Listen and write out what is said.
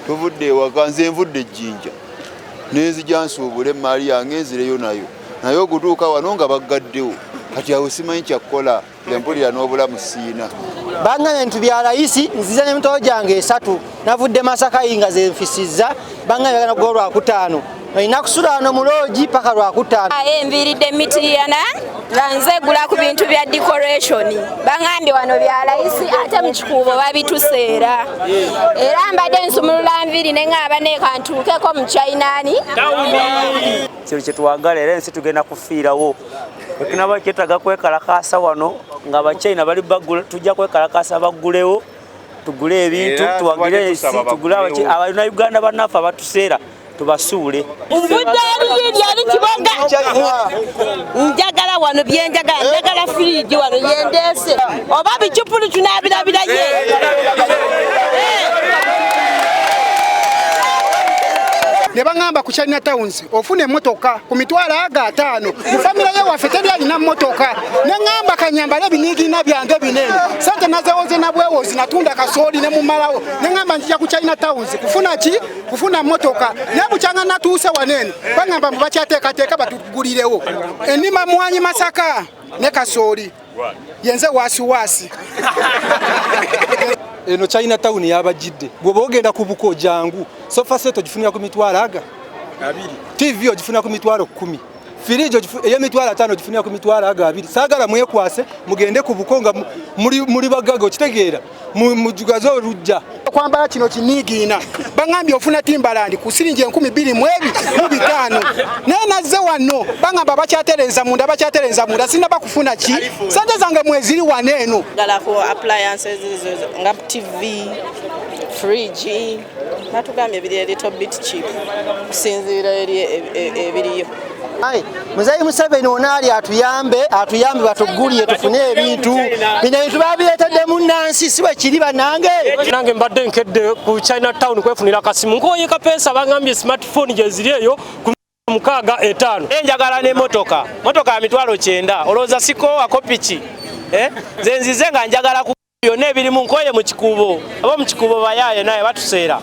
tuvudde ewaka nze nvudde ejjinja nenzija nsuubule emaali yange nzireyo naye okutuuka wano nga baggaddewo kati awo simanyi kyakkola empulira n'obulamu siina. Banganya ebintu bya layisi nziza n'emitolo gyange 3 navudde Masaka nga ze nfisizza banganya bagana gwa Lwakutaano olina kusula wano mu loogi paka Lwakutaano. Enviiridde Mityana nga nze gula ku bintu bya decoration bangambye wano bya layisi ate mu kikuubo babituseera era mbadde nsumulula nviiri ne ngaba nekantuukeko mu Chinaani. Kino kye twagala era ensi tugenda kufiirawo ekinaba kyetaaga kwekalakaasa wano nga Abachina bali bagula tujja kwekalakaasa baggulewo tugule ebintu tuwagire ensi tugule abalina Uganda bannaffe abatuseera tubasuule. Yali kiboga njagala wano byenjagala njagala firiji wano yendeese oba bicupuli tunabirabira ye ne bangamba ku China Towns ofune motoka ku mitwalo aga 5 mu family ye waffe teri alina motoka ne ngamba kanyambale binigina byange binene sente nazewoze nabwewozi natunda kasooli ne mumalawo ne ngamba njija ku China Towns kufuna motoka ne buchanga natuuse wanene bangamba mubakyateekateeka batugulirewo enima mwanyi Masaka ne kasooli yenze wasiwasi. Eno China Town yabajidde bwoba ogenda ku buko jangu sofa set ogifunira ku mitwalo aga 2 TV ogifunira ku mitwalo 10 fridge eyo mitwalo 5 ogifunira ku mitwalo aga 2 sagala mwekwase mugende ku buko nga muri bagago kitegeera mujugazo olujja kwambala kino kinigina bangambye ofuna Timbaland ku sirinje 12,500 nazze wano bangamba bakyatereza munda sinna bakufuna ki sente zange mweziri waneno gala ko appliances nga TV fridge natugambye biri a little bit cheap kusinzira ebiriyo. Muzeyi Museveni onali atuyambe batugulye tufune ebintu bino babiretedde munnansi siwe kiri banange. Nange mbadde nkedde ku China Town kwefunira kasimu nkoye kapesa bangambye smartphone gye ziri eyo ku 65. Enjagala ne motoka ya mitwalo 9 olowooza siko akopiki nze nzize nga njagala ku byonna ebirimu nkoye mu kikuubo abo mu kikuubo bayaye naye batuseera.